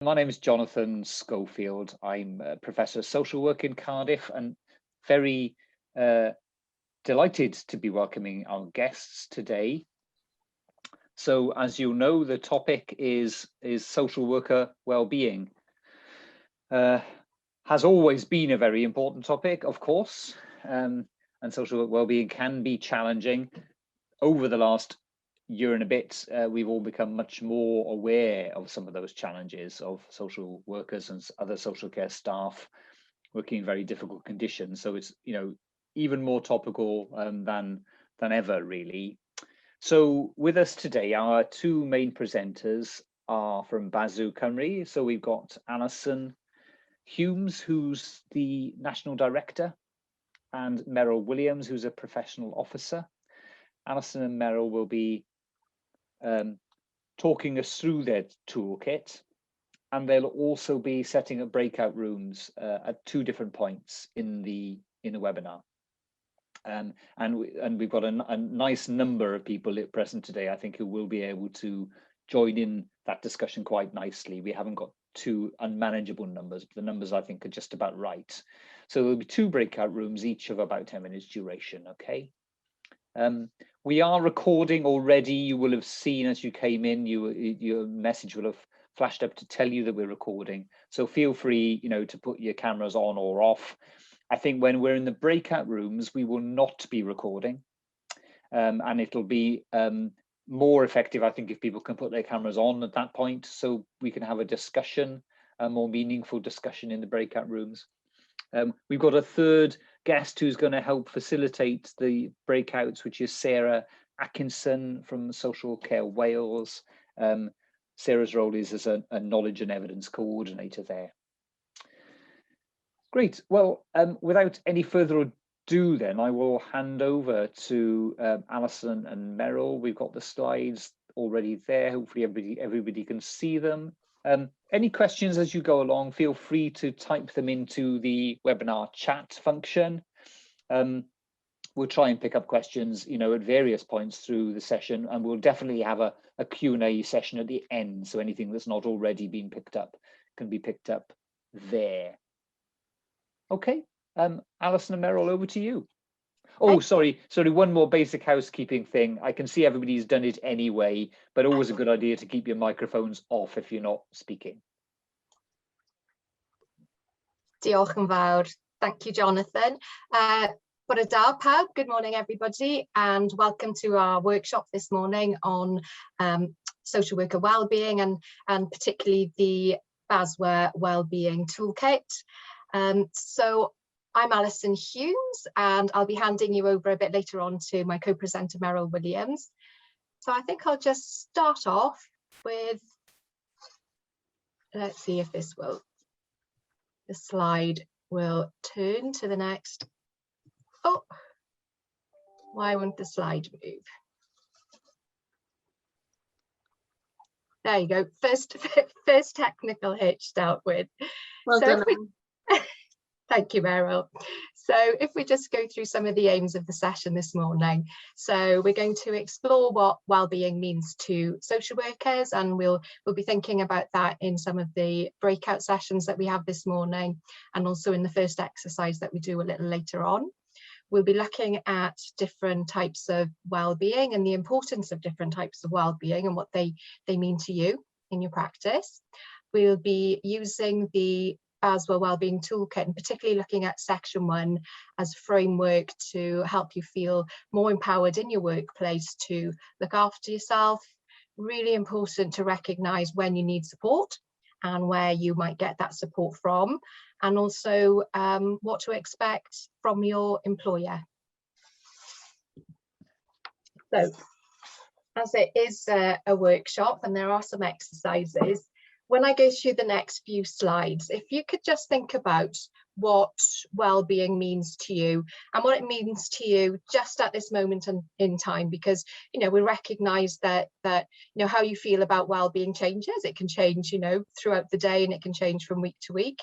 My name is Jonathan Schofield. I'm a Professor of Social Work in Cardiff and very delighted to be welcoming our guests today. So as you know, the topic is social worker well-being. Has always been a very important topic, of course, and social work well-being can be challenging. Over the last year and a bit, we've all become much more aware of some of those challenges of social workers and other social care staff working in very difficult conditions. So it's, you know, even more topical than ever, really. So with us today, our two main presenters are from BASW Cymru. So we've got Alison Humes, who's the National Director, and Meryl Williams, who's a Professional Officer. Alison and Meryl will be talking us through their toolkit, and they'll also be setting up breakout rooms at two different points in the webinar. And we've got a nice number of people present today, I think, who will be able to join in that discussion quite nicely. We haven't got two unmanageable numbers, but the numbers I think are just about right. So there'll be two breakout rooms, each of about 10 minutes duration, okay? We are recording already. You will have seen as you came in, your message will have flashed up to tell you that we're recording. So feel free, you know, to put your cameras on or off. I think when we're in the breakout rooms, we will not be recording, and it'll be more effective, I think, if people can put their cameras on at that point, so we can have a discussion, a more meaningful discussion in the breakout rooms. We've got a third guest who's going to help facilitate the breakouts, which is Sarah Atkinson from Social Care Wales. Sarah's role is as a knowledge and evidence coordinator there. Great. Well, without any further ado, then I will hand over to Alison and Meryl. We've got the slides already there. Hopefully everybody can see them. Any questions as you go along, feel free to type them into the webinar chat function. We'll try and pick up questions, you know, at various points through the session, and we'll definitely have a Q&A session at the end. So anything that's not already been picked up can be picked up there. Okay, Alison and Meryl, over to you. Oh, sorry, one more basic housekeeping thing. I can see everybody's done it anyway, but always a good idea to keep your microphones off if you're not speaking. Diolch yn fawr. Thank you, Jonathan. Bore da pawb. Good morning, everybody, and welcome to our workshop this morning on social worker wellbeing and particularly the BASW Wellbeing Toolkit. So I'm Alison Humes, and I'll be handing you over a bit later on to my co-presenter Meryl Williams. So I think I'll just start off with, let's see if this will, the slide will turn to the next. Oh, why won't the slide move? There you go. First technical hitch dealt with. Well done. Thank you, Meryl. So if we just go through some of the aims of the session this morning. So we're going to explore what wellbeing means to social workers, and we'll be thinking about that in some of the breakout sessions that we have this morning, and also in the first exercise that we do a little later on. We'll be looking at different types of wellbeing and the importance of different types of wellbeing and what they mean to you in your practice. We'll be using the BASW Wellbeing Toolkit, and particularly looking at section 1 as a framework to help you feel more empowered in your workplace to look after yourself. Really important to recognise when you need support and where you might get that support from, and also what to expect from your employer. So, as it is a workshop and there are some exercises, when I go through the next few slides, if you could just think about what well-being means to you and what it means to you just at this moment in time, because, you know, we recognize that you know, how you feel about well-being changes. It can change, you know, throughout the day, and it can change from week to week.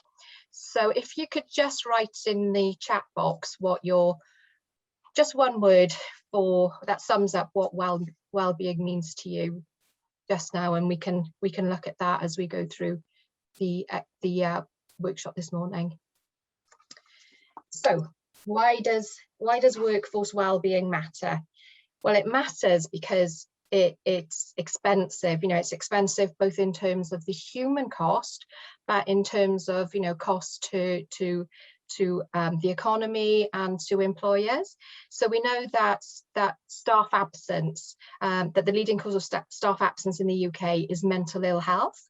So if you could just write in the chat box what your, just one word for that sums up what well-being means to you just now, and we can look at that as we go through workshop this morning. So why does workforce wellbeing matter? Well, it matters because it's expensive. It's expensive both in terms of the human cost, but in terms of cost to the economy and to employers. So we know that staff absence, that the leading cause of staff absence in the UK is mental ill health,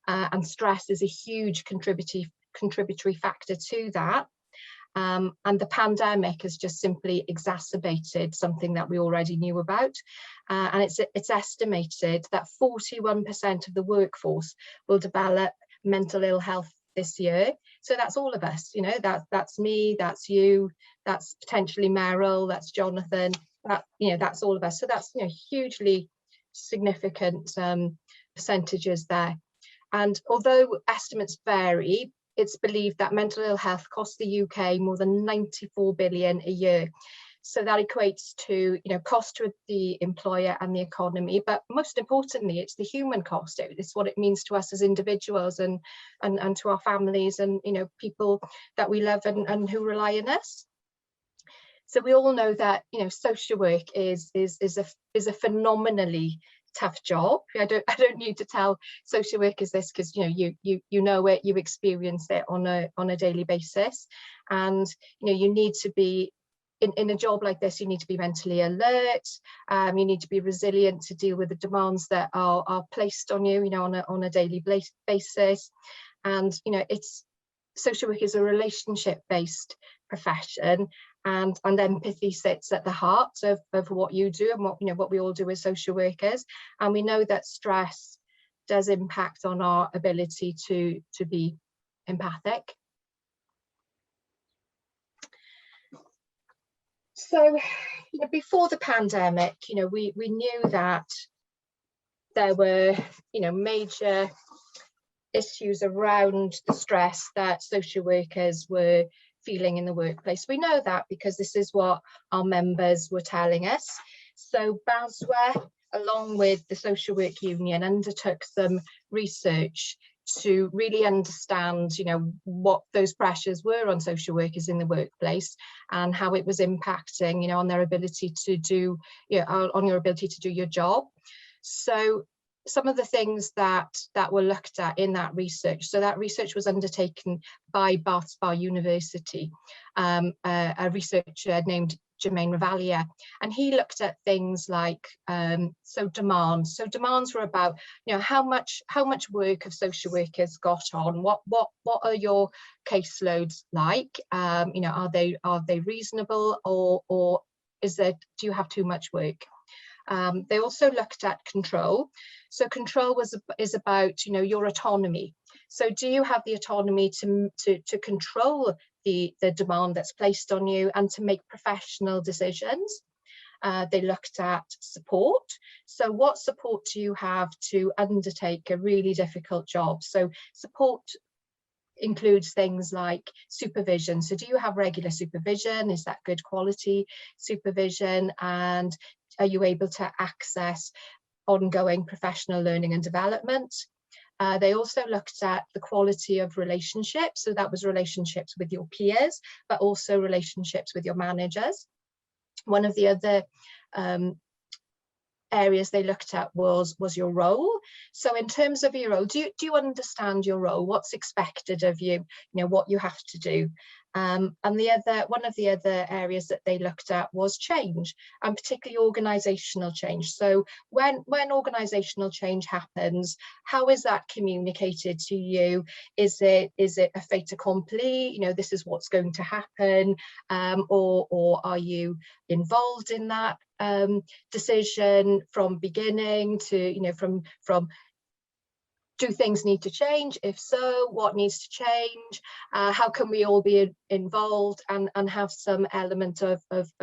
and stress is a huge contributory factor to that. And the pandemic has just simply exacerbated something that we already knew about. And it's estimated that 41% of the workforce will develop mental ill health this year. So that's all of us, that's me, that's you, that's potentially Meryl, that's Jonathan, that's all of us. So that's hugely significant percentages there. And although estimates vary, it's believed that mental ill health costs the UK more than 94 billion a year. So that equates to cost to the employer and the economy, but most importantly, it's the human cost. It's what it means to us as individuals and to our families and people that we love and who rely on us. So we all know that social work is a phenomenally tough job. I don't need to tell social workers this, because you know it, you experience it on a daily basis, and you need to be in a job like this. You need to be mentally alert. You need to be resilient to deal with the demands that are placed on you, on a daily basis. And social work is a relationship-based profession, and empathy sits at the heart of what you do and what we all do as social workers. And we know that stress does impact on our ability to be empathic. So before the pandemic, we knew that there were major issues around the stress that social workers were feeling in the workplace. We know that because this is what our members were telling us. So BASW, along with the Social Work Union, undertook some research to really understand, what those pressures were on social workers in the workplace and how it was impacting, on their ability to do, on your ability to do your job. So some of the things that were looked at in that research. So that research was undertaken by BASW University, a researcher named Jermaine Revalier, and he looked at things like demands. So demands were about how much work have social workers got on, what are your caseloads like, are they reasonable, or do you have too much work? They also looked at control. So control is about your autonomy. So do you have the autonomy to control the demand that's placed on you and to make professional decisions? They looked at support. So what support do you have to undertake a really difficult job? So support includes things like supervision. So do you have regular supervision? Is that good quality supervision? And are you able to access ongoing professional learning and development? They also looked at the quality of relationships. So that was relationships with your peers, but also relationships with your managers. One of the other areas they looked at was your role. So in terms of your role, do you understand your role? What's expected of you? What you have to do. And one of the other areas that they looked at was change, and particularly organisational change. So when organisational change happens, how is that communicated to you? Is it a fait accompli? This is what's going to happen, or are you involved in that decision from beginning to from do things need to change? If so, what needs to change? How can we all be involved and have some element of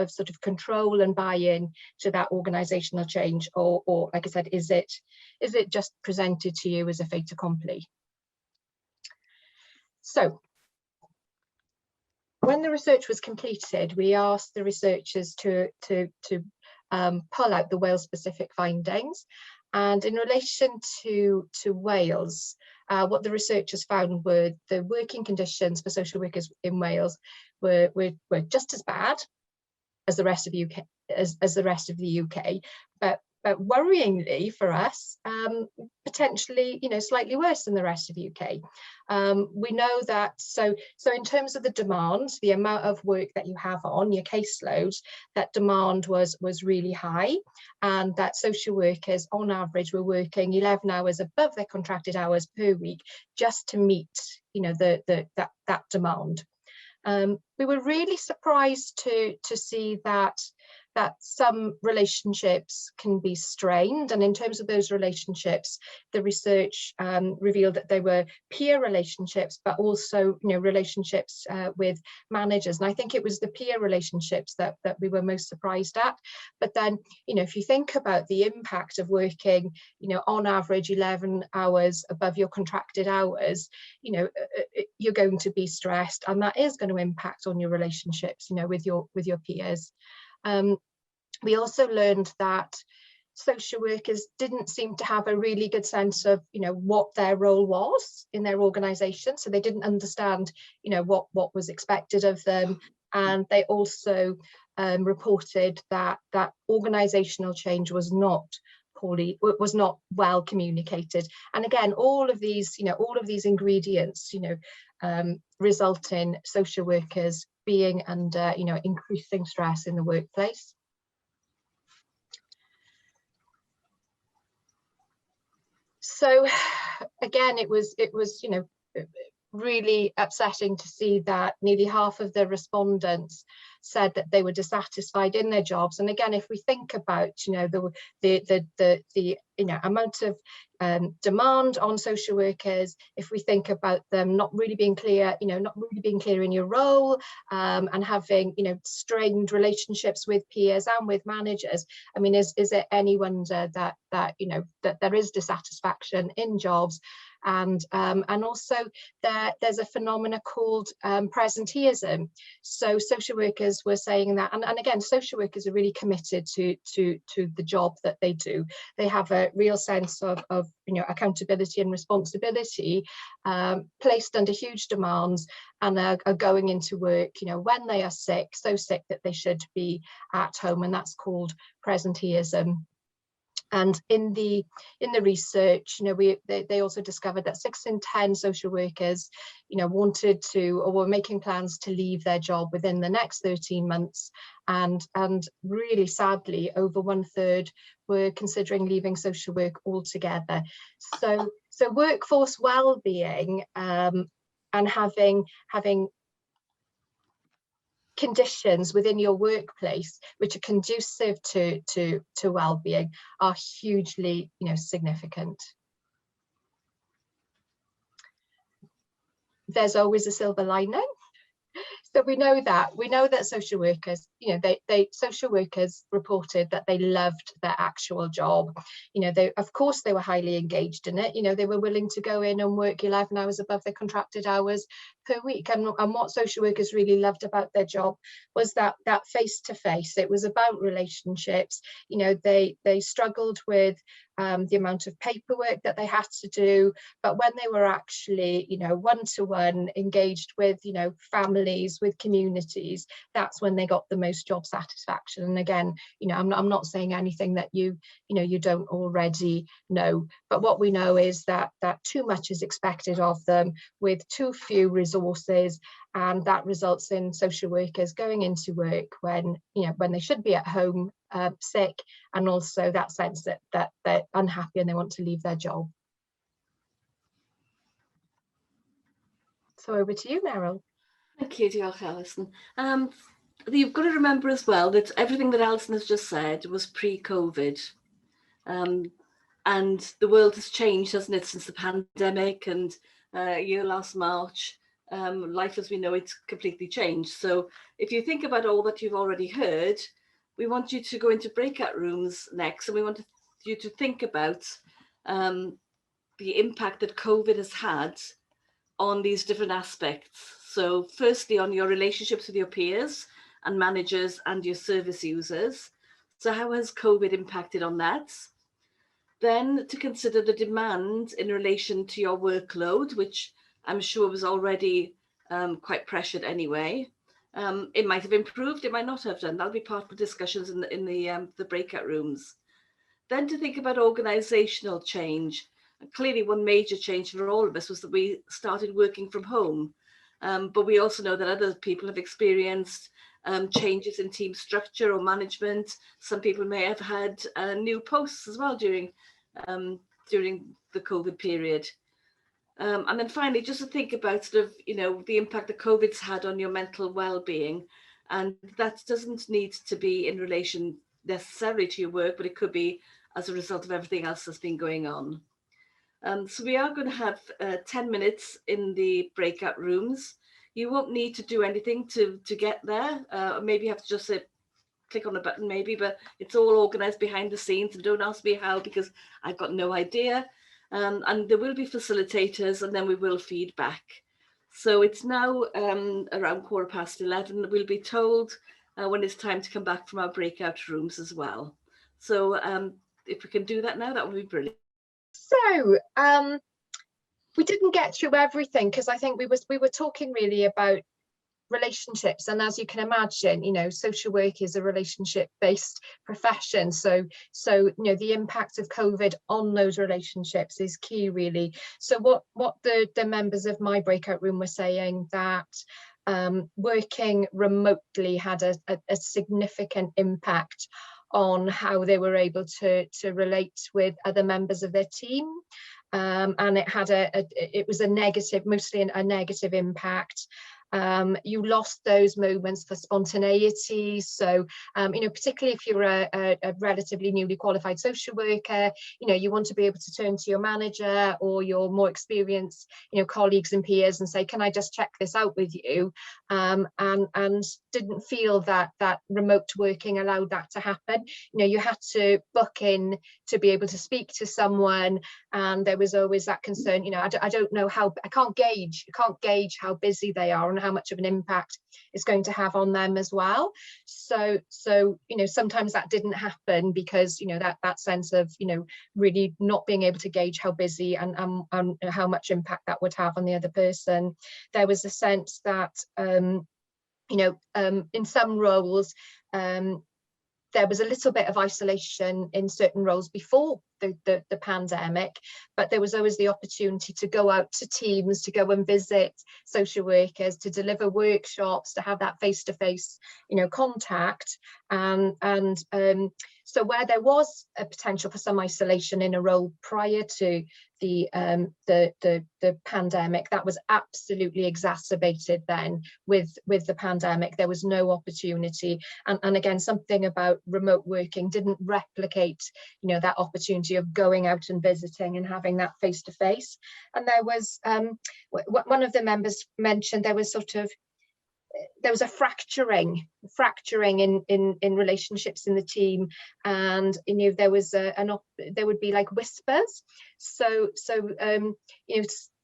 sort of control and buy-in to that organisational change? Or like I said, is it just presented to you as a fait accompli? So when the research was completed, we asked the researchers to pull out the Wales-specific findings. And in relation to Wales, what the researchers found were the working conditions for social workers in Wales were just as bad as the rest of UK, as the rest of the UK, but worryingly for us, potentially, slightly worse than the rest of the UK. We know that, so in terms of the demand, the amount of work that you have on your caseload, that demand was really high, and that social workers on average were working 11 hours above their contracted hours per week just to meet, that demand. We were really surprised to see that some relationships can be strained, and in terms of those relationships, the research revealed that they were peer relationships, but also relationships with managers. And I think it was the peer relationships that we were most surprised at. But then, if you think about the impact of working, on average 11 hours above your contracted hours, you're going to be stressed, and that is going to impact on your relationships, with your peers. We also learned that social workers didn't seem to have a really good sense of, what their role was in their organisation. So they didn't understand, what was expected of them. And they also reported that organisational change was not well communicated. And again, all of these ingredients, result in social workers being under, increasing stress in the workplace. So again, it was really upsetting to see that nearly half of the respondents said that they were dissatisfied in their jobs. And again, if we think about the amount of demand on social workers, if we think about them not really being clear, in your role, and having strained relationships with peers and with managers, I mean, is it any wonder that there is dissatisfaction in jobs? And also there's a phenomena called presenteeism. So social workers were saying that, and again, social workers are really committed to the job that they do. They have a real sense of accountability and responsibility, placed under huge demands, and are going into work when they are sick, so sick that they should be at home, and that's called presenteeism. And in the research, they also discovered that 6 in 10 social workers, wanted to, or were making plans to leave their job within the next 13 months. And really sadly, over 1/3 were considering leaving social work altogether. So workforce well-being, and having conditions within your workplace which are conducive to well-being are hugely significant. There's always a silver lining. So we know that social workers, social workers reported that they loved their actual job. Of course they were highly engaged in it. They were willing to go in and work 11 hours above their contracted hours per week. And what social workers really loved about their job was that face-to-face. It was about relationships. They struggled with the amount of paperwork that they had to do, but when they were actually one-to-one engaged with families, with communities, that's when they got the most job satisfaction. And again, I'm not saying anything that you don't already know, but what we know is that too much is expected of them with too few resources, and that results in social workers going into work when they should be at home, sick, and also that sense that they're unhappy and they want to leave their job. So over to you, Meryl. Thank you, diolch, Alison. You've got to remember as well that everything that Alison has just said was pre-COVID. And the world has changed, hasn't it, since the pandemic and last March. Life as we know it's completely changed. So if you think about all that you've already heard, we want you to go into breakout rooms next, and we want you to think about the impact that COVID has had on these different aspects. So firstly, on your relationships with your peers and managers and your service users. So how has COVID impacted on that? Then to consider the demand in relation to your workload, which I'm sure was already quite pressured anyway. It might have improved, it might not have done. That'll be part of the discussions in the breakout rooms. Then to think about organizational change. Clearly one major change for all of us was that we started working from home. But we also know that other people have experienced changes in team structure or management. Some people may have had new posts as well during the COVID period. And then finally, just to think about sort of, the impact that COVID's had on your mental well-being. And that doesn't need to be in relation necessarily to your work, but it could be as a result of everything else that's been going on. So we are going to have 10 minutes in the breakout rooms. You won't need to do anything to get there. Maybe you have to just click on a button maybe, but it's all organized behind the scenes, and don't ask me how because I've got no idea. And there will be facilitators, and then we will feed back. So it's now around 11:15. We'll be told when it's time to come back from our breakout rooms as well. So if we can do that now, that would be brilliant. So we didn't get through everything because I think we were talking really about relationships, and as you can imagine, social work is a relationship-based profession, so the impact of COVID on those relationships is key really. So what the members of my breakout room were saying, that working remotely had a significant impact on how they were able to relate with other members of their team, and it was mostly a negative impact. You lost those moments for spontaneity. So, particularly if you're a relatively newly qualified social worker, you want to be able to turn to your manager or your more experienced, colleagues and peers and say, can I just check this out with you? And didn't feel that remote working allowed that to happen. You had to book in to be able to speak to someone, and there was always that concern, I don't know how, I can't gauge how busy they are and how much of an impact it's going to have on them as well. So sometimes that didn't happen because that sense of really not being able to gauge how busy and how much impact that would have on the other person. There was a sense that in some roles there was a little bit of isolation in certain roles before the pandemic, but there was always the opportunity to go out to teams, to go and visit social workers, to deliver workshops, to have that face-to-face, contact. So where there was a potential for some isolation in a role prior to the pandemic, that was absolutely exacerbated then with the pandemic. There was no opportunity, and again, something about remote working didn't replicate that opportunity of going out and visiting and having that face-to-face. And there was one of the members mentioned there was a fracturing in relationships in the team, and there was there would be like whispers. So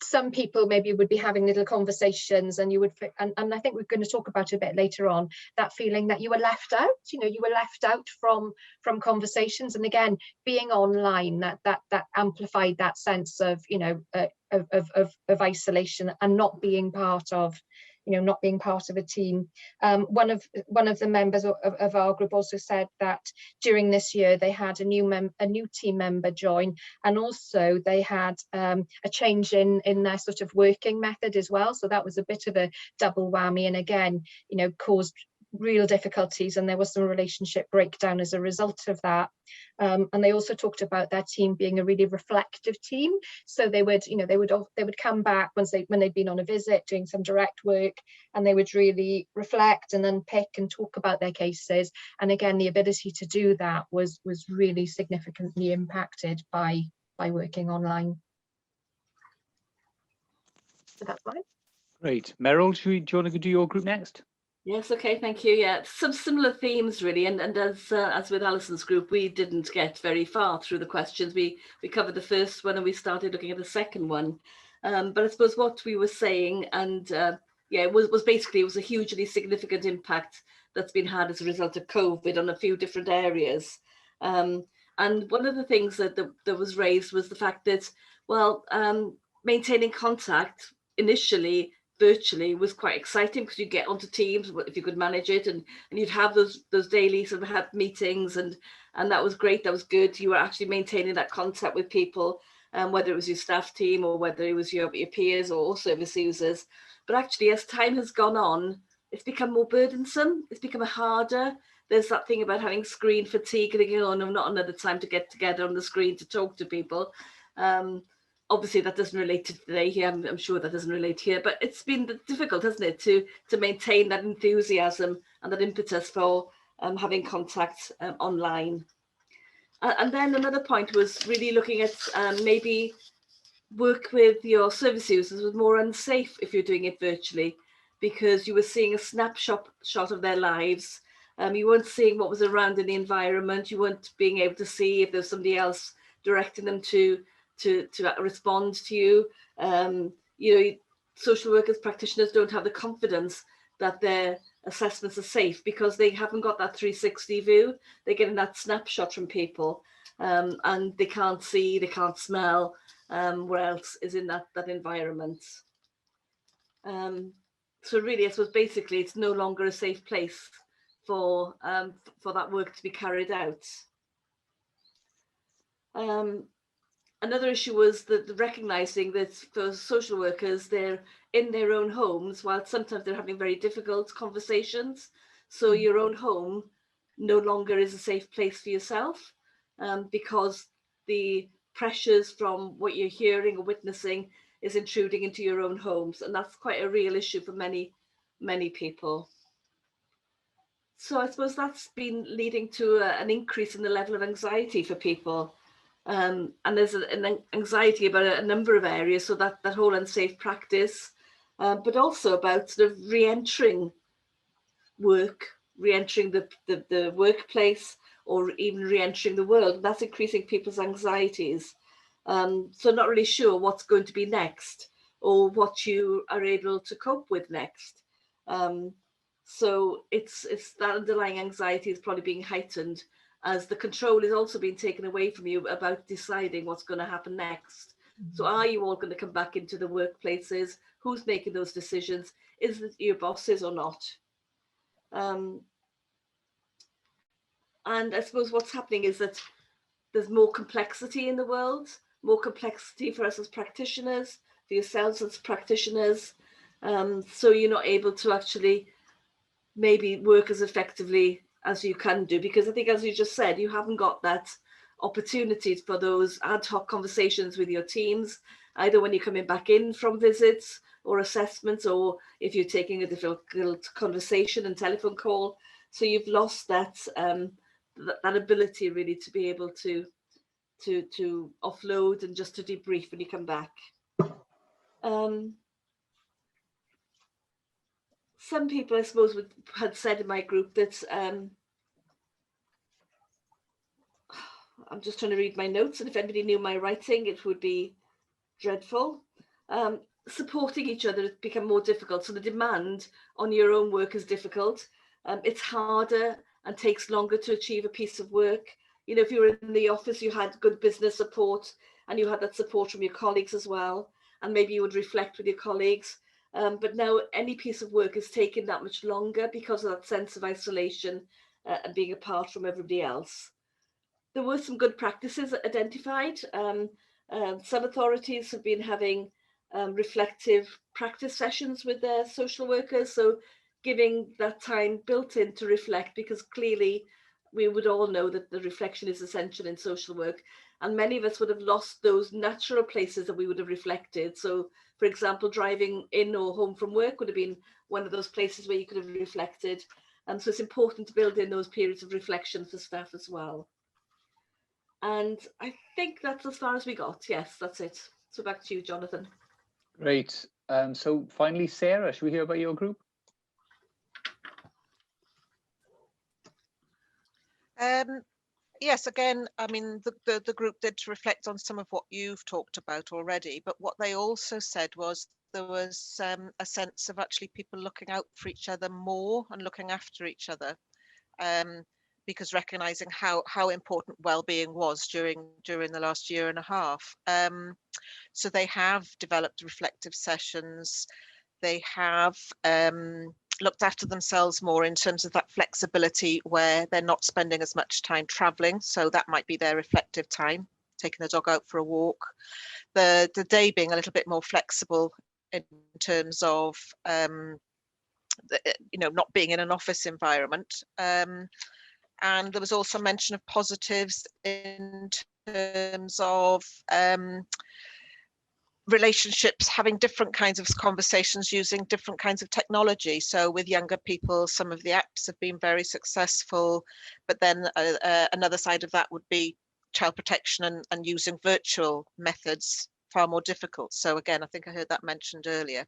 some people maybe would be having little conversations, and you would, and I think we're going to talk about it a bit later on, that feeling that you were left out. You were left out from conversations, and again, being online, that amplified that sense of of isolation and not being part of a team. One of the members of our group also said that during this year they had a new team member join, and also they had a change in their sort of working method as well. So that was a bit of a double whammy, and again, caused real difficulties, and there was some relationship breakdown as a result of that. And they also talked about their team being a really reflective team. So they would come back when they'd been on a visit doing some direct work, and they would really reflect and then pick and talk about their cases. And again, the ability to do that was really significantly impacted by working online. So that's fine. Great. Meryl, do you want to do your group next? Yes, okay, thank you. Yeah, some similar themes really, and as with Alison's group, we didn't get very far through the questions. We covered the first one and we started looking at the second one. But I suppose what we were saying, and it was basically, it was a hugely significant impact that's been had as a result of COVID on a few different areas. And And one of the things that was raised was the fact that, well, maintaining contact initially virtually was quite exciting because you get onto Teams if you could manage it, and you'd have those daily sort of have meetings, and that was great. That was good. You were actually maintaining that contact with people, whether it was your staff team or whether it was your peers or service users. But actually, as time has gone on, it's become more burdensome. It's become harder. There's that thing about having screen fatigue, thinking, oh no, not another time to get together on the screen to talk to people. Obviously, that doesn't relate to today here. I'm sure that doesn't relate here, but it's been difficult, hasn't it, to maintain that enthusiasm and that impetus for having contact online. And then another point was really looking at maybe work with your service users was more unsafe if you're doing it virtually, because you were seeing a snapshot of their lives. You weren't seeing what was around in the environment. You weren't being able to see if there's somebody else directing them to respond to you. You know, social workers, practitioners don't have the confidence that their assessments are safe because they haven't got that 360 view. They're getting that snapshot from people, and they can't see, they can't smell what else is in that environment. So really, I suppose basically it's no longer a safe place for that work to be carried out. Another issue was the recognizing that for social workers, they're in their own homes, while sometimes they're having very difficult conversations. So your own home no longer is a safe place for yourself, because the pressures from what you're hearing or witnessing is intruding into your own homes. And that's quite a real issue for many, many people. So I suppose that's been leading to an increase in the level of anxiety for people. And there's an anxiety about a number of areas, so that whole unsafe practice, but also about sort of re-entering work, re-entering the workplace, or even re-entering the world. That's increasing people's anxieties. So not really sure what's going to be next or what you are able to cope with next. So it's that underlying anxiety is probably being heightened as the control is also being taken away from you about deciding what's going to happen next. So are you all going to come back into the workplaces? Who's making those decisions? Is it your bosses or not? And I suppose what's happening is that there's more complexity in the world, more complexity for us as practitioners, for yourselves as practitioners. So you're not able to actually maybe work as effectively as you can do, because I think, as you just said, you haven't got that opportunity for those ad hoc conversations with your teams, either when you're coming back in from visits or assessments, or if you're taking a difficult conversation and telephone call. So you've lost that that ability really to be able to offload and just to debrief when you come back. Some people, I suppose, had said in my group that I'm just trying to read my notes, and if anybody knew my writing, it would be dreadful. Supporting each other has become more difficult. So the demand on your own work is difficult. It's harder and takes longer to achieve a piece of work. You know, if you were in the office, you had good business support and you had that support from your colleagues as well. And maybe you would reflect with your colleagues. But now any piece of work is taking that much longer because of that sense of isolation and being apart from everybody else. There were some good practices identified. Some authorities have been having reflective practice sessions with their social workers, so giving that time built in to reflect, because clearly we would all know that the reflection is essential in social work, and many of us would have lost those natural places that we would have reflected. So for example, driving in or home from work would have been one of those places where you could have reflected, and so it's important to build in those periods of reflection for staff as well. And I think that's as far as we got. Yes, that's it. So back to you, Jonathan. Great. So finally, Sarah, should we hear about your group? Yes, again, I mean, the group did reflect on some of what you've talked about already, but what they also said was there was a sense of actually people looking out for each other more and looking after each other. because recognizing how important well-being was during the last year and a half. So they have developed reflective sessions. They have looked after themselves more in terms of that flexibility where they're not spending as much time traveling. So that might be their reflective time, taking the dog out for a walk. The day being a little bit more flexible in terms of not being in an office environment. And there was also mention of positives in terms of relationships, having different kinds of conversations using different kinds of technology. So with younger people, some of the apps have been very successful, but then another side of that would be child protection and using virtual methods far more difficult. So again, I think I heard that mentioned earlier.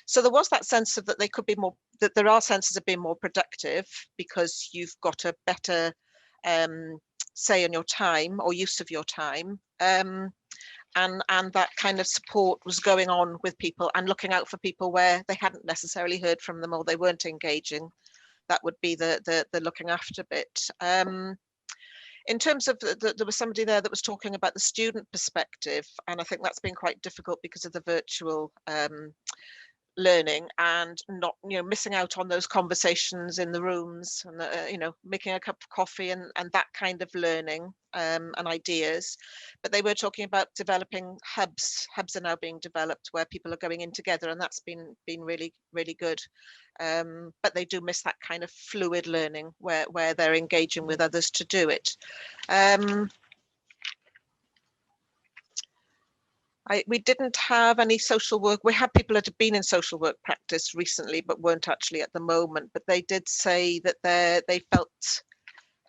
So there was that sense of that they could be more, that there are senses of being more productive because you've got a better say on your time or use of your time. And that kind of support was going on with people and looking out for people where they hadn't necessarily heard from them or they weren't engaging. That would be the looking after bit. In terms of there was somebody there that was talking about the student perspective, and I think that's been quite difficult because of the virtual learning and not missing out on those conversations in the rooms and making a cup of coffee and that kind of learning and ideas. But they were talking about developing hubs are now being developed where people are going in together, and that's been really good. But they do miss that kind of fluid learning where they're engaging with others to do it. We didn't have any social work. We had people that had been in social work practice recently, but weren't actually at the moment. But they did say that they felt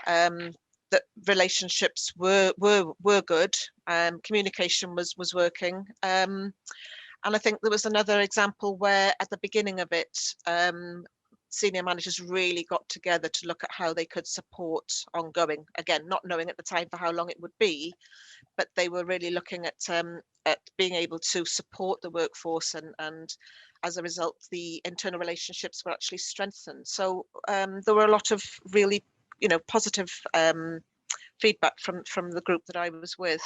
that relationships were good. Communication was working. And I think there was another example where at the beginning of it, senior managers really got together to look at how they could support ongoing. Again, not knowing at the time for how long it would be, but they were really looking at being able to support the workforce, and as a result, the internal relationships were actually strengthened. So there were a lot of really, positive feedback from the group that I was with.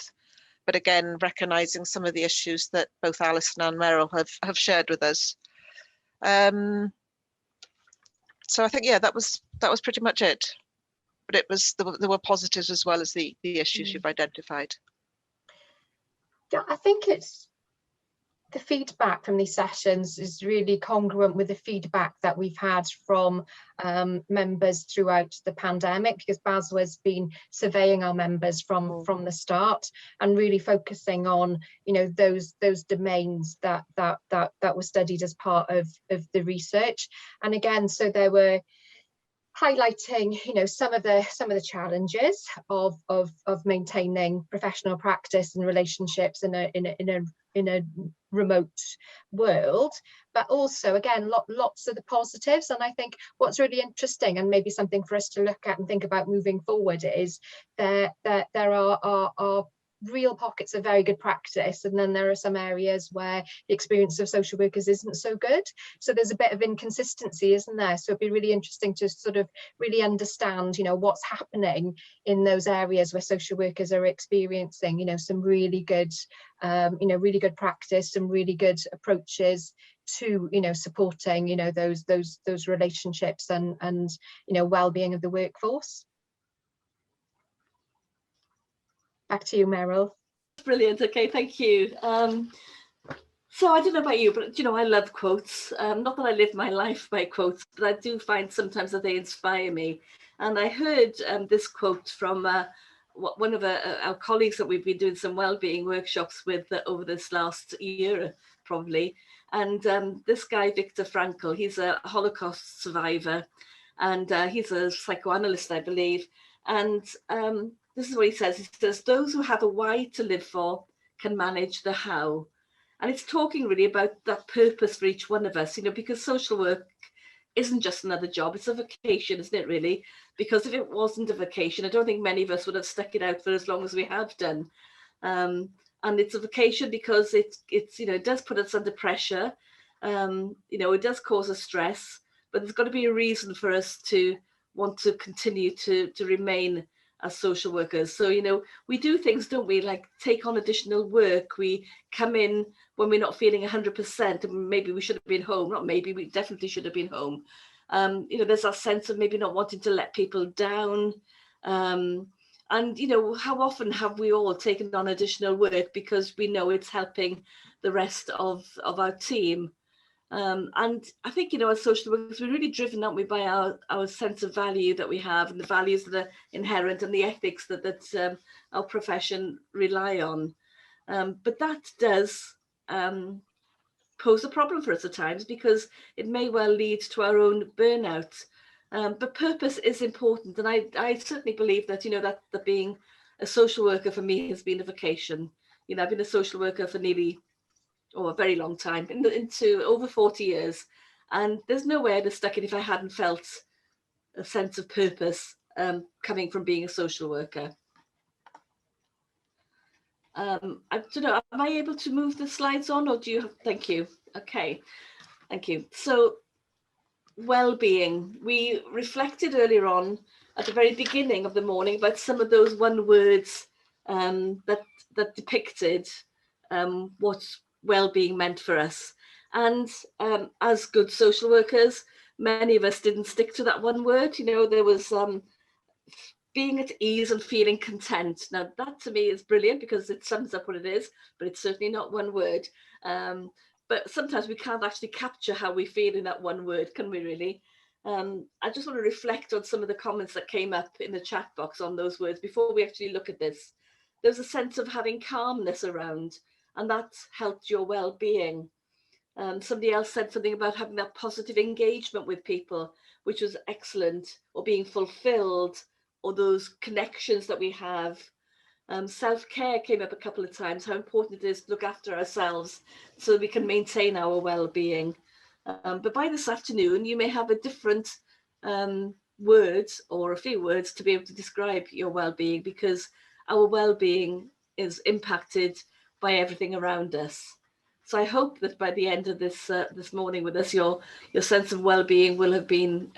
But again, recognising some of the issues that both Alison and Meryl have shared with us. So I think, yeah, that was pretty much it. But there were positives as well as the issues you've identified. Yeah, I think it's the feedback from these sessions is really congruent with the feedback that we've had from members throughout the pandemic, because BASW has been surveying our members from the start and really focusing on those domains that were studied as part of the research. And again, so there were highlighting some of the challenges of maintaining professional practice and relationships in a remote world, but also again lots of the positives. And I think what's really interesting and maybe something for us to look at and think about moving forward is that there are real pockets of very good practice, and then there are some areas where the experience of social workers isn't so good. So there's a bit of inconsistency, isn't there? So it'd be really interesting to sort of really understand what's happening in those areas where social workers are experiencing some really good really good practice, some really good approaches to supporting those relationships and well-being of the workforce. Back to you, Meryl. Brilliant. Okay, thank you. So I don't know about you, but I love quotes. Not that I live my life by quotes, but I do find sometimes that they inspire me. And I heard this quote from one of our colleagues that we've been doing some wellbeing workshops with over this last year, probably. And this guy, Viktor Frankl, he's a Holocaust survivor, and he's a psychoanalyst, I believe. And this is what he says. He says, those who have a why to live for can manage the how. And it's talking really about that purpose for each one of us, because social work isn't just another job. It's a vocation, isn't it, really? Because if it wasn't a vocation, I don't think many of us would have stuck it out for as long as we have done. And it's a vocation because it does put us under pressure. It does cause us stress, but there's got to be a reason for us to want to continue to remain as social workers. So, you know, we do things, don't we, like take on additional work. We come in when we're not feeling 100%, and maybe we should have been home. Not maybe, we definitely should have been home. You know, there's that sense of maybe not wanting to let people down. And, you know, how often have we all taken on additional work because we know it's helping the rest of our team? And I think, you know, as social workers, we're really driven, aren't we, by our sense of value that we have, and the values that are inherent, and the ethics that our profession rely on. But that does pose a problem for us at times, because it may well lead to our own burnout. But purpose is important, and I certainly believe that, you know, that being a social worker for me has been a vocation. You know, I've been a social worker for nearly a very long time, into over 40 years, and there's no way I'd have stuck it if I hadn't felt a sense of purpose coming from being a social worker. I don't know, am I able to move the slides on, or do you have, thank you. Okay, thank you. So, well-being, we reflected earlier on at the very beginning of the morning about some of those one words that depicted what well-being meant for us. And as good social workers, many of us didn't stick to that one word. You know, there was being at ease and feeling content. Now that to me is brilliant, because it sums up what it is, but it's certainly not one word. But sometimes we can't actually capture how we feel in that one word, can we really? I just want to reflect on some of the comments that came up in the chat box on those words before we actually look at this. There's a sense of having calmness around, and that's helped your well-being. Somebody else said something about having that positive engagement with people, which was excellent, or being fulfilled, or those connections that we have. Self-care came up a couple of times, how important it is to look after ourselves so that we can maintain our well-being. But by this afternoon, you may have a different words, or a few words, to be able to describe your well-being, because our well-being is impacted by everything around us. So I hope that by the end of this this morning with us, your sense of well-being will have been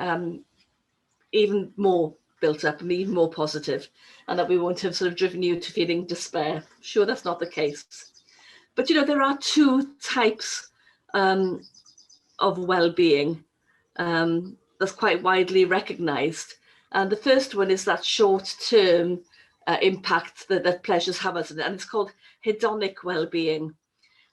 even more built up and even more positive, and that we won't have sort of driven you to feeling despair. Sure, that's not the case. But, you know, there are two types of well-being that's quite widely recognized. And the first one is that short-term impact that pleasures have us, and it's called hedonic well-being.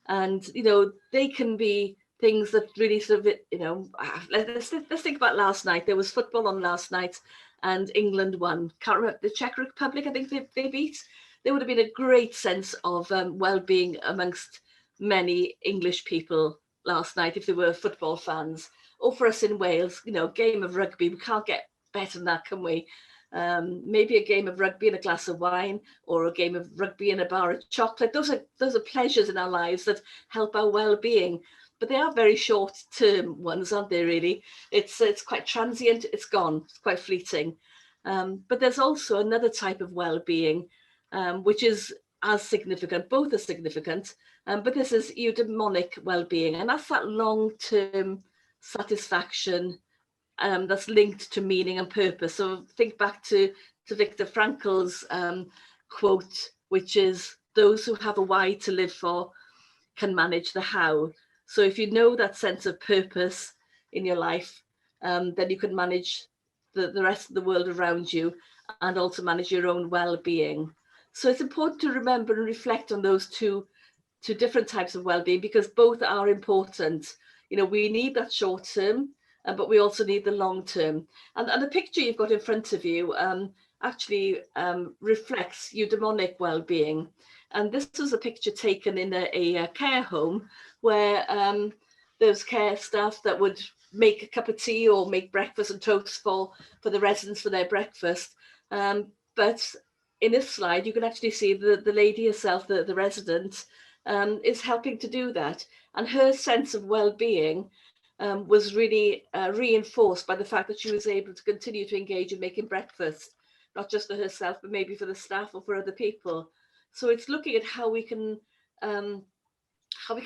And, you know, they can be things that really sort of, you know, let's think about last night. There was football on last night, and England won. Can't remember, the Czech Republic, I think they beat. There would have been a great sense of well-being amongst many English people last night if they were football fans. Or for us in Wales, you know, game of rugby, we can't get better than that, can we? Maybe a game of rugby and a glass of wine, or a game of rugby and a bar of chocolate. Those are pleasures in our lives that help our well-being. But they are very short-term ones, aren't they, really? It's quite transient, it's gone, it's quite fleeting. But there's also another type of well-being, which is as significant, both are significant, but this is eudaimonic well-being, and that's that long-term satisfaction that's linked to meaning and purpose. So think back to Viktor Frankl's quote, which is, "Those who have a why to live for can manage the how." So if you know that sense of purpose in your life, then you can manage the rest of the world around you, and also manage your own well-being. So it's important to remember and reflect on those two different types of well-being, because both are important. You know, we need that short term, but we also need the long term. And the picture you've got in front of you actually reflects eudaimonic well-being. And this was a picture taken in a care home, where there's care staff that would make a cup of tea or make breakfast and toast for the residents for their breakfast. But in this slide, you can actually see the lady herself, the resident, is helping to do that. And her sense of well-being was really reinforced by the fact that she was able to continue to engage in making breakfast, not just for herself, but maybe for the staff or for other people. So it's looking at how we can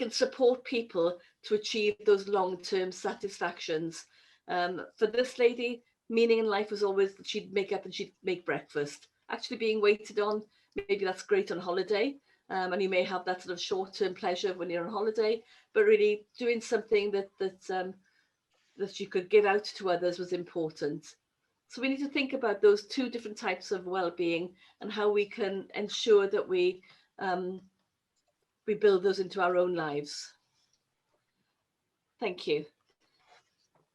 support people to achieve those long-term satisfactions. For this lady, meaning in life was always that she'd make up and she'd make breakfast. Actually being waited on, maybe that's great on holiday, and you may have that sort of short-term pleasure when you're on holiday, but really doing something that you could give out to others was important. So we need to think about those two different types of well-being and how we can ensure that we build those into our own lives. Thank you.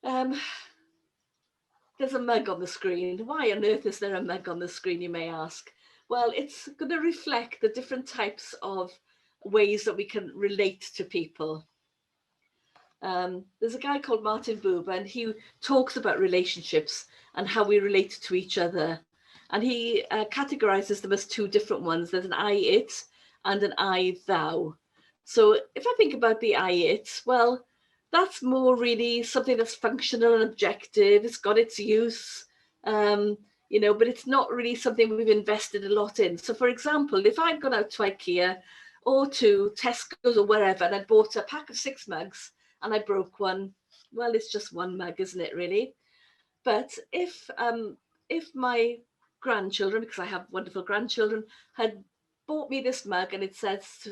There's a mug on the screen. Why on earth is there a mug on the screen, you may ask? Well, it's going to reflect the different types of ways that we can relate to people. There's a guy called Martin Buber, and he talks about relationships and how we relate to each other. And he categorizes them as two different ones. There's an I-it and an I-thou. So if I think about the I-it, well, that's more really something that's functional and objective. It's got its use, you know, but it's not really something we've invested a lot in. So for example, if I'd gone out to IKEA or to Tesco's or wherever, and I'd bought a pack of 6 mugs and I broke one, well, it's just one mug, isn't it, really? But if my grandchildren, because I have wonderful grandchildren, had bought me this mug and it says,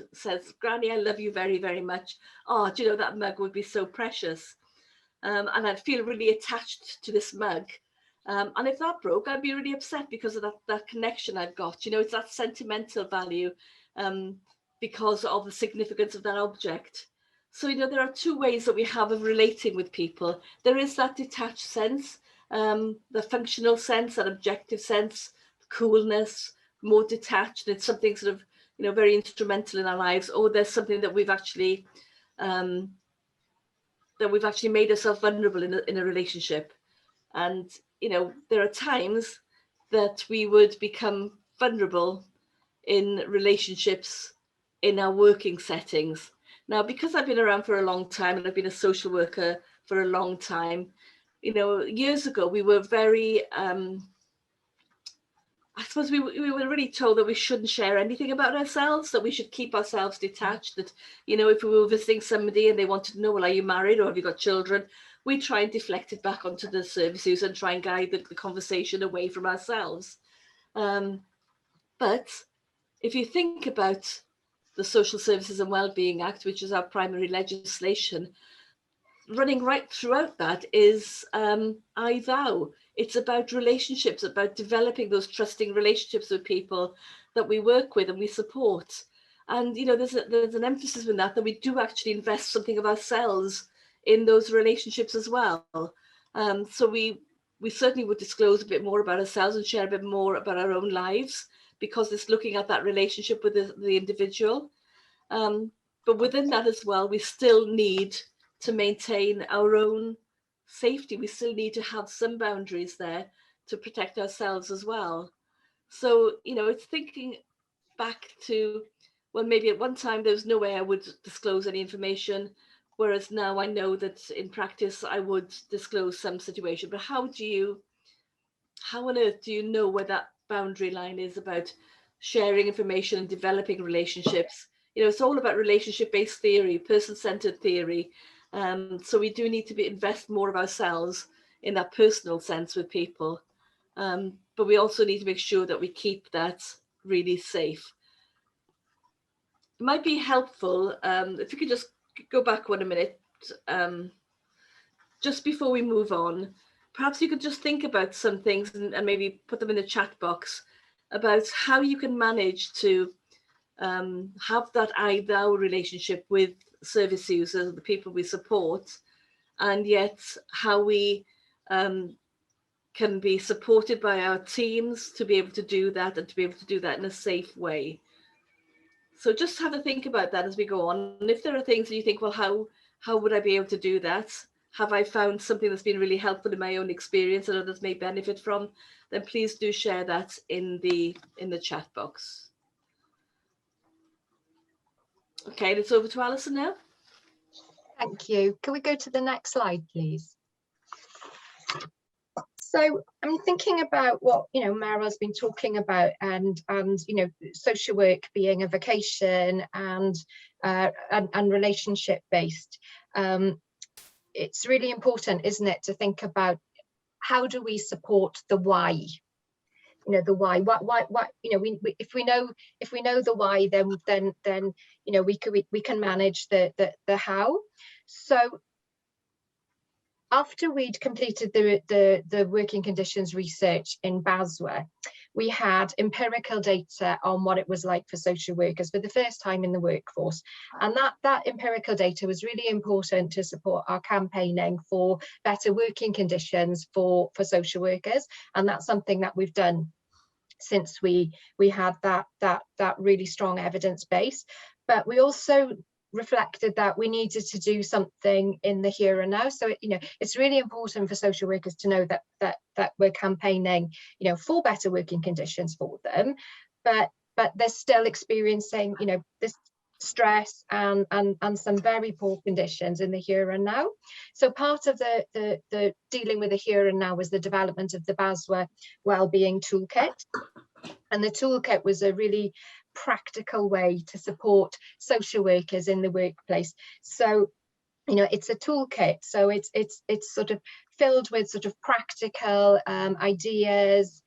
Granny, I love you very, very much. Oh, do you know, that mug would be so precious. And I'd feel really attached to this mug. And if that broke, I'd be really upset because of that connection I've got. You know, it's that sentimental value because of the significance of that object. So, you know, there are two ways that we have of relating with people. There is that detached sense, the functional sense, that objective sense, coolness, more detached. It's something sort of, you know, very instrumental in our lives, or there's something that we've actually made ourselves vulnerable in a relationship. And, you know, there are times that we would become vulnerable in relationships in our working settings. Now, because I've been around for a long time and I've been a social worker for a long time, you know, years ago, we were very, I suppose we were really told that we shouldn't share anything about ourselves, that we should keep ourselves detached, that, you know, if we were visiting somebody and they wanted to know, well, are you married or have you got children? We try and deflect it back onto the services and try and guide the conversation away from ourselves. But if you think about the Social Services and Wellbeing Act, which is our primary legislation, running right throughout that is I-thou. It's about relationships, about developing those trusting relationships with people that we work with and we support. And, you know, there's an emphasis in that we do actually invest something of ourselves in those relationships as well. So we certainly would disclose a bit more about ourselves and share a bit more about our own lives, because it's looking at that relationship with the individual. But within that as well, we still need to maintain our own safety. We still need to have some boundaries there to protect ourselves as well. So, you know, it's thinking back to, well, maybe at one time there was no way I would disclose any information, whereas now I know that in practice I would disclose some situation. But how on earth do you know where that boundary line is about sharing information and developing relationships? You know, it's all about relationship-based theory, person-centered theory. So we do need to invest more of ourselves in that personal sense with people. But we also need to make sure that we keep that really safe. It might be helpful if you could just go back 1 minute, just before we move on. Perhaps you could just think about some things and maybe put them in the chat box about how you can manage to have that I-thou relationship with service users, the people we support, and yet how we can be supported by our teams to be able to do that, and to be able to do that in a safe way. So just have a think about that as we go on. And if there are things that you think, well, how would I be able to do that? Have I found something that's been really helpful in my own experience that others may benefit from? Then please do share that in the chat box. Okay, it's over to Alison now. Thank you. Can we go to the next slide, please? So I'm thinking about what, you know, Mara's been talking about, and you know, social work being a vocation and relationship based. It's really important, isn't it, to think about how do we support the why? You know, the why. Why? You know, if we know the why, then you know, we can manage the how. So after we'd completed the working conditions research in BASW, we had empirical data on what it was like for social workers for the first time in the workforce. And that empirical data was really important to support our campaigning for better working conditions for social workers. And that's something that we've done since we had that really strong evidence base. But we also reflected that we needed to do something in the here and now. So you know, it's really important for social workers to know that we're campaigning, you know, for better working conditions for them, but they're still experiencing, you know, this stress and some very poor conditions in the here and now. So part of the dealing with the here and now was the development of the BASW Wellbeing Toolkit. And the toolkit was a really practical way to support social workers in the workplace. So, you know, it's a toolkit, so it's sort of filled with sort of practical ideas,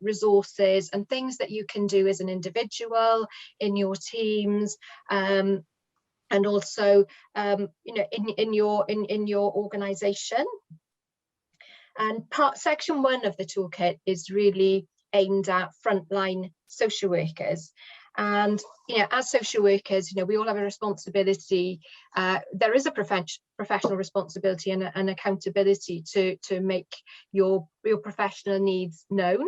resources, and things that you can do as an individual in your teams, and also you know, in your organization. And section 1 of the toolkit is really aimed at frontline social workers. And you know, as social workers, you know, we all have a responsibility. There is a professional responsibility and an accountability to make your professional needs known.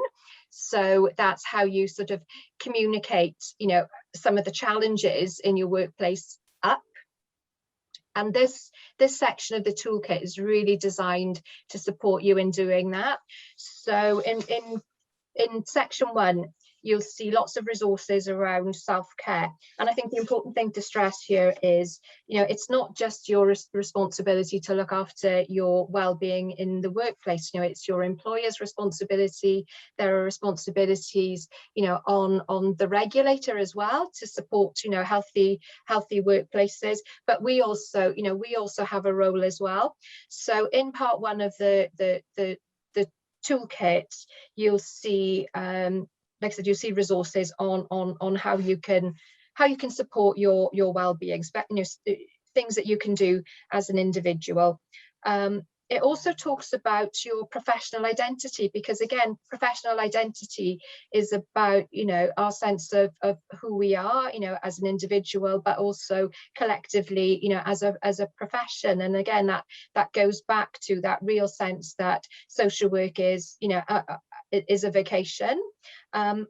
So that's how you sort of communicate, you know, some of the challenges in your workplace up. And this section of the toolkit is really designed to support you in doing that. So in section 1, you'll see lots of resources around self-care. And I think the important thing to stress here is, you know, it's not just your responsibility to look after your well-being in the workplace. You know, it's your employer's responsibility. There are responsibilities, you know, on the regulator as well to support, you know, healthy workplaces. But we also, you know, we also have a role as well. So in part 1 of the toolkit, you'll see like I said, you'll see resources on how you can support your well-being, you know, things that you can do as an individual. It also talks about your professional identity, because again, professional identity is about, you know, our sense of who we are, you know, as an individual, but also collectively, you know, as a profession. And again, that goes back to that real sense that social work is, you know, is a vocation. And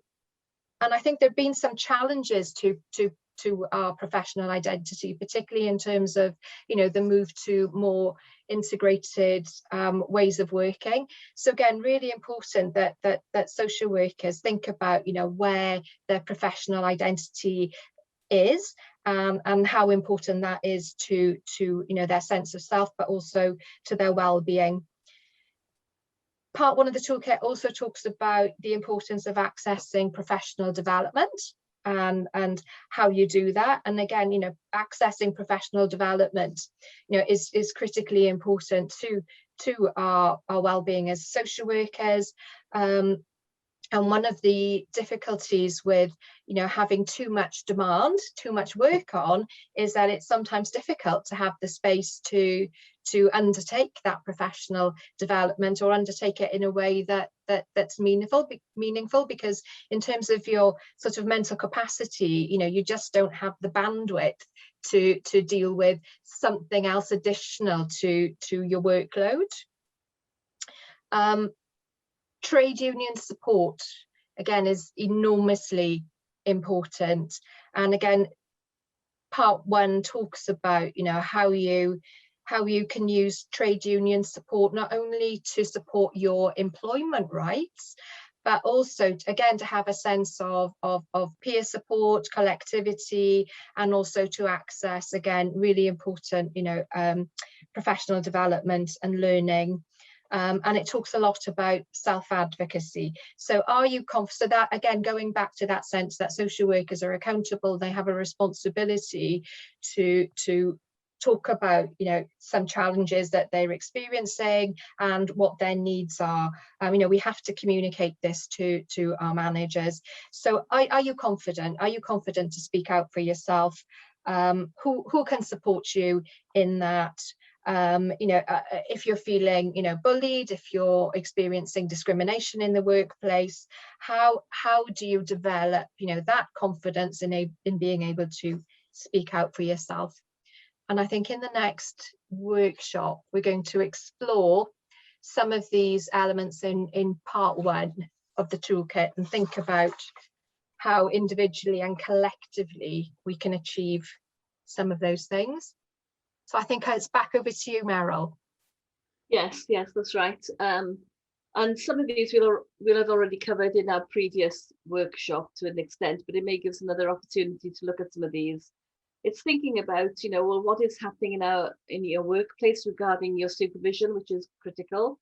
I think there've been some challenges to our professional identity, particularly in terms of, you know, the move to more integrated ways of working. So again, really important that social workers think about, you know, where their professional identity is, and how important that is to you know, their sense of self, but also to their well-being. Part 1 of the toolkit also talks about the importance of accessing professional development and how you do that. And again, you know, accessing professional development, you know, is critically important to our well-being as social workers. And one of the difficulties with, you know, having too much demand, too much work on, is that it's sometimes difficult to have the space to undertake that professional development, or undertake it in a way that's meaningful, because in terms of your sort of mental capacity, you know, you just don't have the bandwidth to deal with something else additional to your workload. Trade union support, again, is enormously important. And again, part 1 talks about, you know, how you can use trade union support not only to support your employment rights, but also again to have a sense of peer support, collectivity, and also to access, again, really important, you know, professional development and learning. And it talks a lot about self-advocacy. So are you so that, again, going back to that sense that social workers are accountable, they have a responsibility to talk about, you know, some challenges that they're experiencing and what their needs are. You know, we have to communicate this to our managers. So are you confident? Are you confident to speak out for yourself? Who can support you in that? You know, if you're feeling, you know, bullied, if you're experiencing discrimination in the workplace, how do you develop, you know, that confidence in being able to speak out for yourself? And I think in the next workshop, we're going to explore some of these elements in part 1 of the toolkit and think about how individually and collectively we can achieve some of those things. So I think it's back over to you, Meryl. Yes, that's right. And some of these we'll have already covered in our previous workshop to an extent, but it may give us another opportunity to look at some of these. It's thinking about, you know, well, what is happening in your workplace regarding your supervision, which is critical,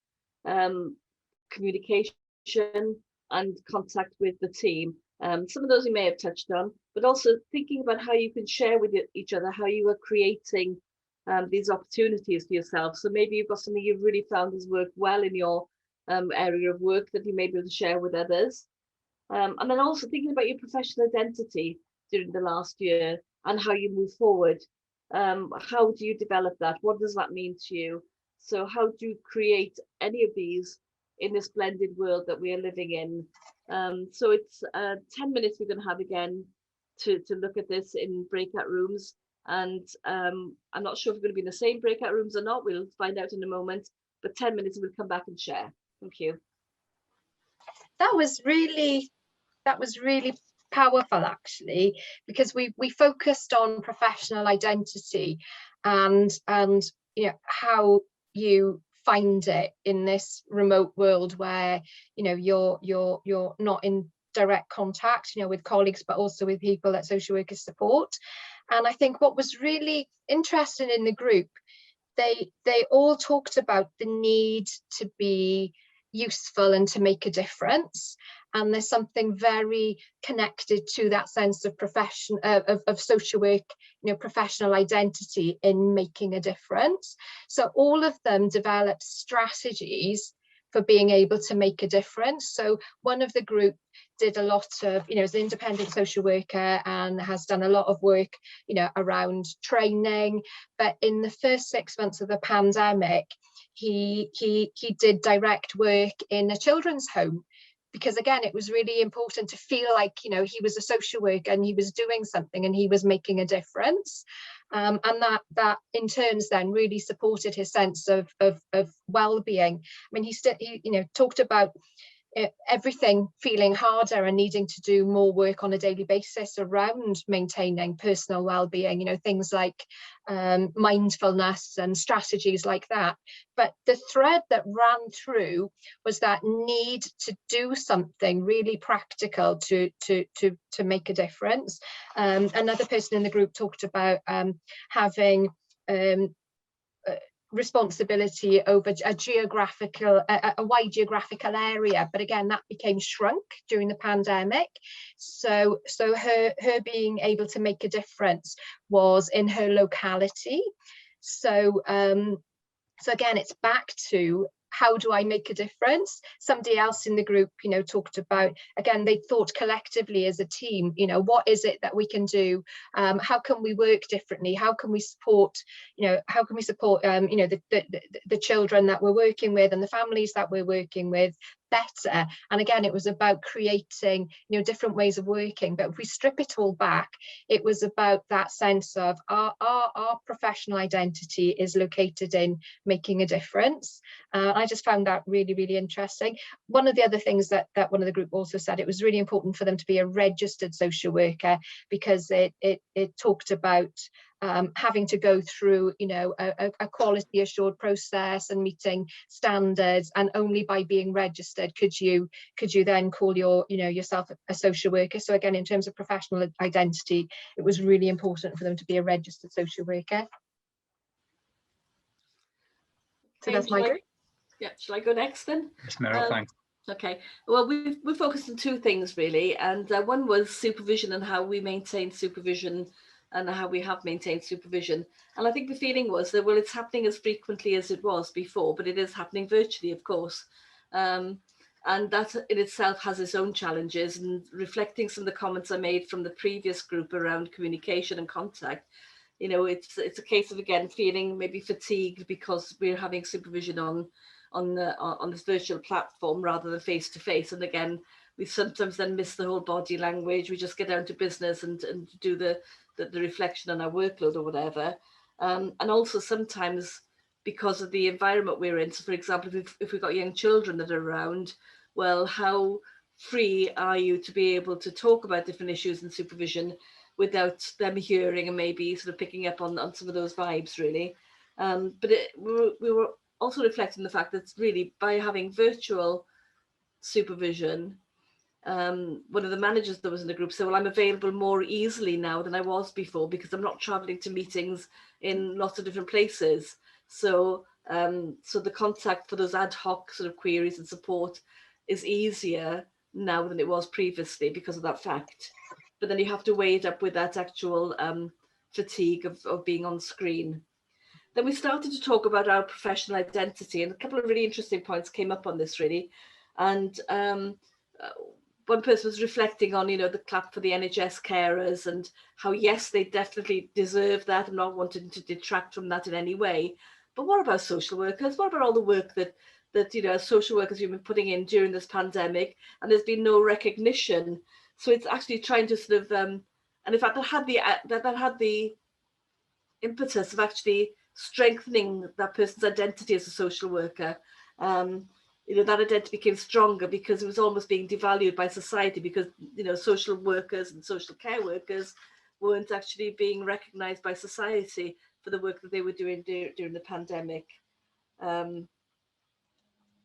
communication and contact with the team. Some of those you may have touched on, but also thinking about how you can share with each other, how you are creating these opportunities for yourself. So maybe you've got something you've really found has worked well in your area of work that you may be able to share with others. And then also thinking about your professional identity during the last year and how you move forward. How do you develop that? What does that mean to you? So how do you create any of these in this blended world that we are living in? So it's 10 minutes we're going to have again to look at this in breakout rooms. And I'm not sure if we're going to be in the same breakout rooms or not. We'll find out in a moment. But 10 minutes we'll come back and share. Thank you. That was really powerful, actually, because we focused on professional identity and you know, how you find it in this remote world where, you know, you're not in direct contact, you know, with colleagues, but also with people that social workers support. And I think what was really interesting in the group, they all talked about the need to be useful and to make a difference. And there's something very connected to that sense of profession of social work, you know, professional identity in making a difference. So all of them developed strategies for being able to make a difference. So one of the group did a lot of, you know, is an independent social worker and has done a lot of work, you know, around training. But in the first 6 months of the pandemic, he did direct work in a children's home, because again, it was really important to feel like, you know, he was a social worker and he was doing something and he was making a difference. And that in turns then really supported his sense of well-being. I mean, he you know, talked about everything feeling harder and needing to do more work on a daily basis around maintaining personal well-being, you know, things like mindfulness and strategies like that. But the thread that ran through was that need to do something really practical to make a difference. Another person in the group talked about having responsibility over a wide geographical area, but again that became shrunk during the pandemic. So her being able to make a difference was in her locality. So again, it's back to, how do I make a difference? Somebody else in the group, you know, talked about, again, they thought collectively as a team, you know, what is it that we can do? How can we work differently? How can we support, you know, you know, the children that we're working with and the families that we're working with better? And again, it was about creating, you know, different ways of working. But if we strip it all back, it was about that sense of our professional identity is located in making a difference. I just found that really, really interesting. One of the other things that one of the group also said, it was really important for them to be a registered social worker, because it talked about having to go through, you know, a quality assured process and meeting standards, and only by being registered could you then call yourself a social worker. So again, in terms of professional identity, it was really important for them to be a registered social worker. So that's my group. Yeah, shall I go next then? Yes, Meryl, thanks. Okay, well, we focused on two things really, and one was supervision and how we maintain supervision and how we have maintained supervision. And I think the feeling was that, well, it's happening as frequently as it was before, but it is happening virtually, of course. And that in itself has its own challenges. And reflecting some of the comments I made from the previous group around communication and contact, you know, it's a case of, again, feeling maybe fatigued because we're having supervision on this virtual platform rather than face to face. And again, we sometimes then miss the whole body language. We just get down to business and do the reflection on our workload or whatever. And also sometimes because of the environment we're in. So for example, if we've got young children that are around, well, how free are you to be able to talk about different issues in supervision without them hearing and maybe sort of picking up on some of those vibes, really. But we were also reflecting the fact that really by having virtual supervision, one of the managers that was in the group said, well, I'm available more easily now than I was before because I'm not traveling to meetings in lots of different places. So the contact for those ad hoc sort of queries and support is easier now than it was previously because of that fact. But then you have to weigh it up with that actual fatigue of being on screen. Then we started to talk about our professional identity, and a couple of really interesting points came up on this, really. And one person was reflecting on, you know, the clap for the NHS carers and how, yes, they definitely deserve that. I'm not wanting to detract from that in any way. But what about social workers? What about all the work that you know, as social workers you've been putting in during this pandemic, and there's been no recognition? So it's actually trying to sort of, and in fact, that had the impetus of actually strengthening that person's identity as a social worker. You know, that identity became stronger because it was almost being devalued by society because, you know, social workers and social care workers weren't actually being recognized by society for the work that they were doing during the pandemic. But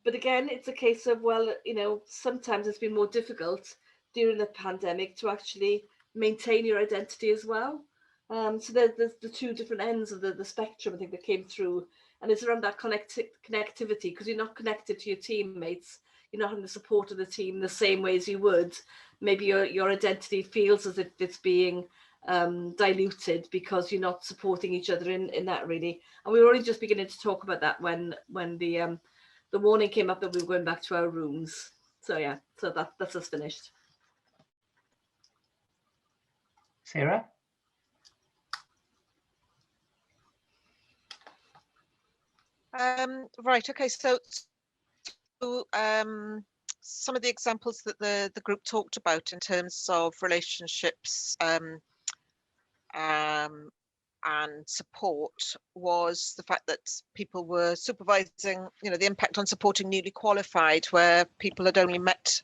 again, it's a case of, well, you know, sometimes it's been more difficult during the pandemic to actually maintain your identity as well. So there's the two different ends of the spectrum, I think, that came through. And it's around that connectivity, because you're not connected to your teammates. You're not having the support of the team the same way as you would. Maybe your identity feels as if it's being diluted because you're not supporting each other in that, really. And we were only just beginning to talk about that when the warning came up that we were going back to our rooms. So yeah, so that's us finished. Sarah? Right, okay, so some of the examples that the group talked about in terms of relationships and support was the fact that people were supervising, you know, the impact on supporting newly qualified, where people had only met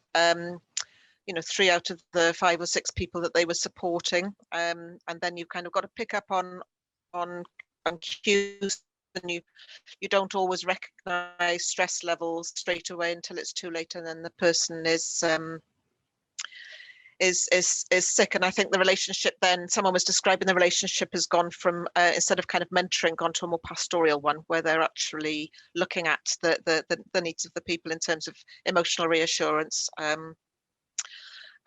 you know, 3 out of the 5 or 6 people that they were supporting, and then you've kind of got to pick up on cues, and you don't always recognize stress levels straight away until it's too late, and then the person is sick. And I think the relationship, then someone was describing the relationship has gone from instead of kind of mentoring, gone to a more pastoral one, where they're actually looking at the needs of the people in terms of emotional reassurance.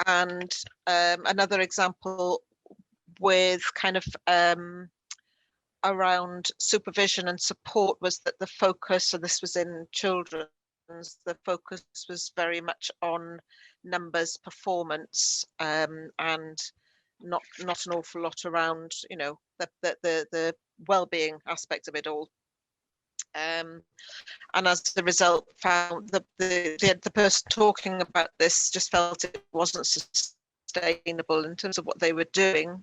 And another example with kind of around supervision and support was that the focus, so this was in children's, the focus was very much on numbers, performance, and not an awful lot around, you know, the well-being aspect of it all. And as the result, found the person talking about this just felt it wasn't sustainable in terms of what they were doing.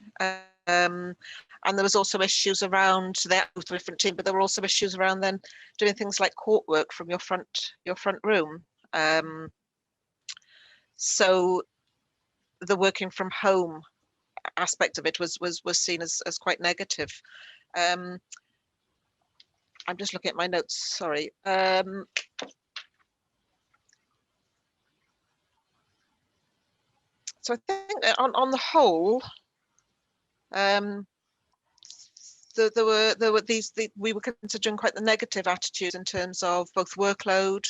And there was also issues around that with a different team, but there were also issues around then doing things like court work from your front room. So the working from home aspect of it was seen as quite negative. I'm just looking at my notes, sorry. So I think on the whole, there were we were considering quite the negative attitudes in terms of both workload,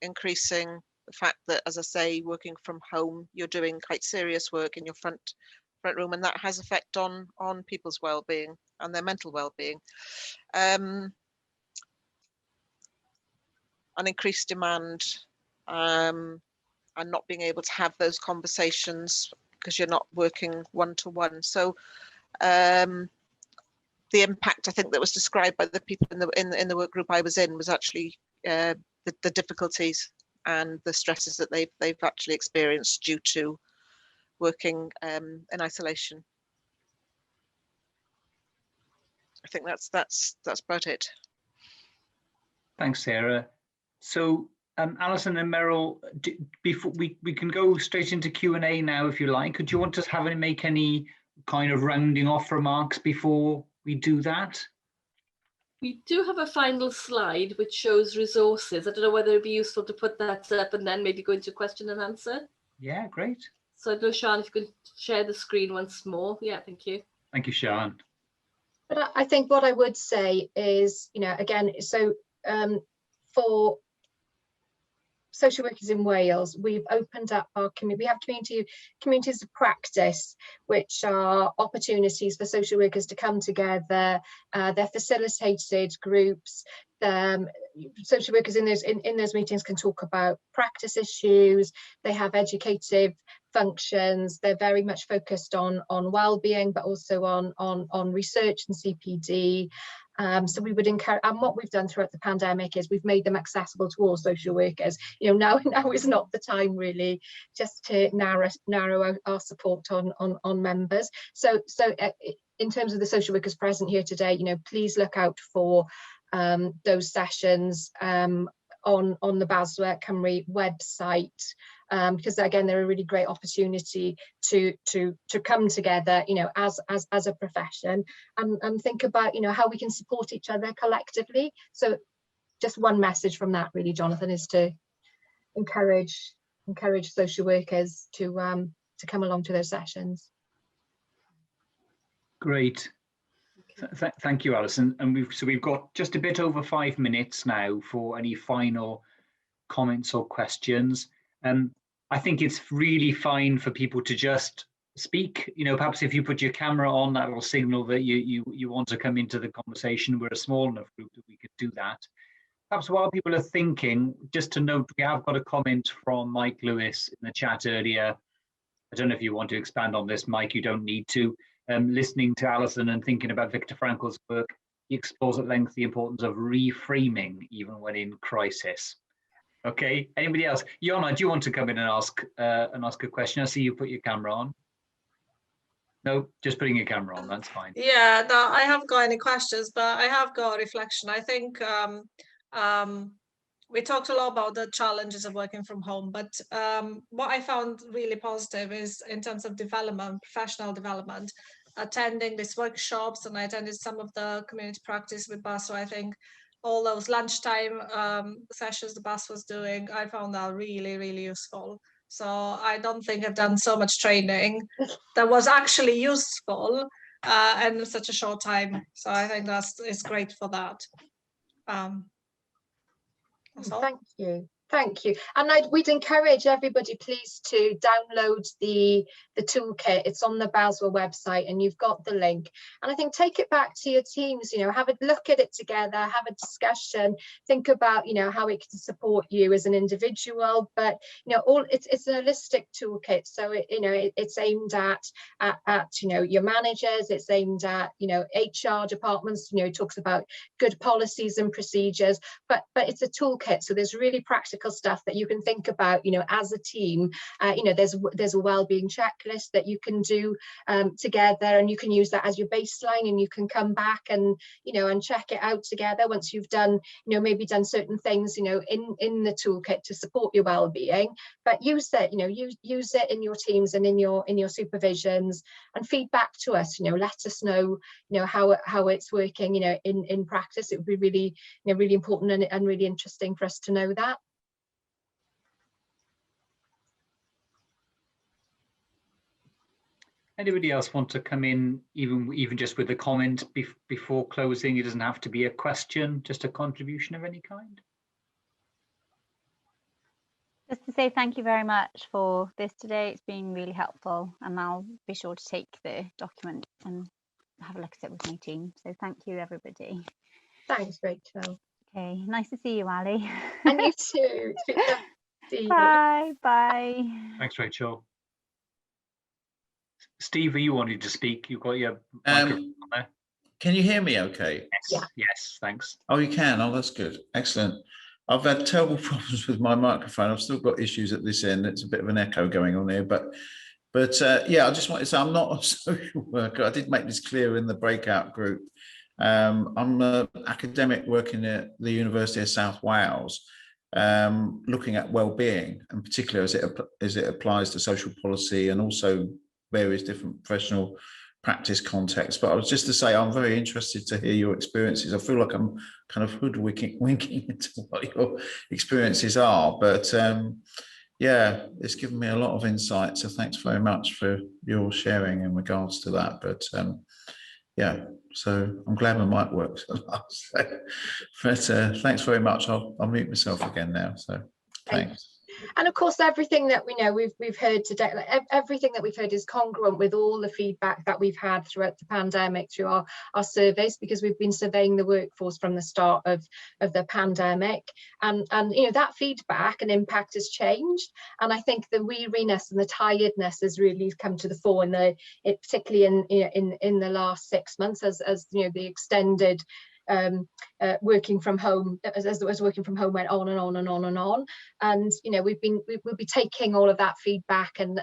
increasing the fact that, as I say, working from home, you're doing quite serious work in your front separate room, and that has effect on people's well-being and their mental well-being. An increased demand, and not being able to have those conversations because you're not working one-to-one. So the impact, I think, that was described by the people in the work group I was in was actually the difficulties and the stresses that they've actually experienced due to working in isolation. I think that's about it. Thanks, Sarah. So Alison and Meryl, before we can go straight into Q&A now if you like. Could you want to make any kind of rounding off remarks before we do that? We do have a final slide which shows resources. I don't know whether it'd be useful to put that up and then maybe go into question and answer. Yeah, great. So I don't know, Sian, if you could share the screen once more. Yeah, thank you. Thank you, Sian. But I think what I would say is, again, so for social workers in Wales, we've opened up our community. We have communities of practice, which are opportunities for social workers to come together. They're facilitated groups. Social workers in those meetings can talk about practice issues. They have educative functions. They're very much focused on well-being, but also on research and CPD. So we would encourage, and what we've done throughout the pandemic is we've made them accessible to all social workers. Now is not the time really just to narrow our support on members. So in terms of the social workers present here today, please look out for those sessions on the BASW Cymru website, because again they're a really great opportunity to come together as a profession and think about how we can support each other collectively. So just one message from that really, Jonathan, is to encourage social workers to come along to those sessions. Great. Thank you, Alison. And we've got just a bit over 5 minutes now for any final comments or questions. I think it's really fine for people to just speak. Perhaps if you put your camera on, that will signal that you want to come into the conversation. We're a small enough group that we could do that. Perhaps while people are thinking, just to note, we have got a comment from Mike Lewis in the chat earlier. I don't know if you want to expand on this, Mike. You don't need to. Listening to Alison and thinking about Viktor Frankl's work, he explores at length the importance of reframing even when in crisis. Okay, anybody else? Jonna, do you want to come in and ask a question? I see you put your camera on. No, just putting your camera on, that's fine. Yeah, no, I haven't got any questions, but I have got a reflection. I think we talked a lot about the challenges of working from home, but what I found really positive is in terms of development, professional development, attending these workshops, and I attended some of the community practice with BASW. I think all those lunchtime sessions the BASW was doing, I found that really, really useful. So I don't think I've done so much training that was actually useful in such a short time. So I think it's great for that. Thank you. And we'd encourage everybody, please, to download the toolkit. It's on the BASW website and you've got the link. And I think take it back to your teams, have a look at it together, have a discussion, think about, how it can support you as an individual. But, it's a holistic toolkit. So, it's aimed at your managers, it's aimed at, HR departments, it talks about good policies and procedures, but it's a toolkit. So there's really practical stuff that you can think about, as a team. There's a wellbeing checklist that you can do together, and you can use that as your baseline, and you can come back and and check it out together once you've done maybe done certain things in the toolkit to support your well-being. But use it, use it in your teams and in your supervisions, and feedback to us. Let us know how it's working in practice. It would be really really important and really interesting for us to know that. Anybody else want to come in, even just with a comment before closing? It doesn't have to be a question, just a contribution of any kind. Just to say thank you very much for this today. It's been really helpful, and I'll be sure to take the document and have a look at it with my team. So thank you, everybody. Thanks, Rachel. Okay, nice to see you, Ali. And you too. It's been lovely to see you. Bye, bye. Thanks, Rachel. Steve, you wanted to speak. You've got your microphone on there. Can you hear me okay? Yes, yes, thanks. Oh, you can? Oh, that's good. Excellent. I've had terrible problems with my microphone. I've still got issues at this end. It's a bit of an echo going on here, but yeah, I just wanted to say I'm not a social worker. I did make this clear in the breakout group. I'm an academic working at the University of South Wales, looking at well-being, and particularly as it applies to social policy and also various different professional practice contexts. But I was just to say, I'm very interested to hear your experiences. I feel like I'm kind of winking into what your experiences are, but yeah, it's given me a lot of insight. So thanks very much for your sharing in regards to that. But yeah, so I'm glad my mic works. But thanks very much. I'll mute myself again now. So thanks. And of course, everything that we know we've heard today, like everything that we've heard is congruent with all the feedback that we've had throughout the pandemic through our surveys, because we've been surveying the workforce from the start of the pandemic, and you know, that feedback and impact has changed. And I think the weariness and the tiredness has really come to the fore particularly in the last 6 months, as you know, the extended working from home, as working from home went on and on and on and on. And you know, we'll be taking all of that feedback and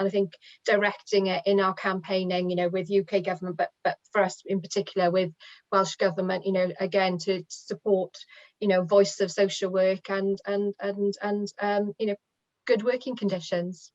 I think directing it in our campaigning, you know, with UK government, but for us in particular with Welsh government, you know, again to support, you know, voice of social work and you know, good working conditions.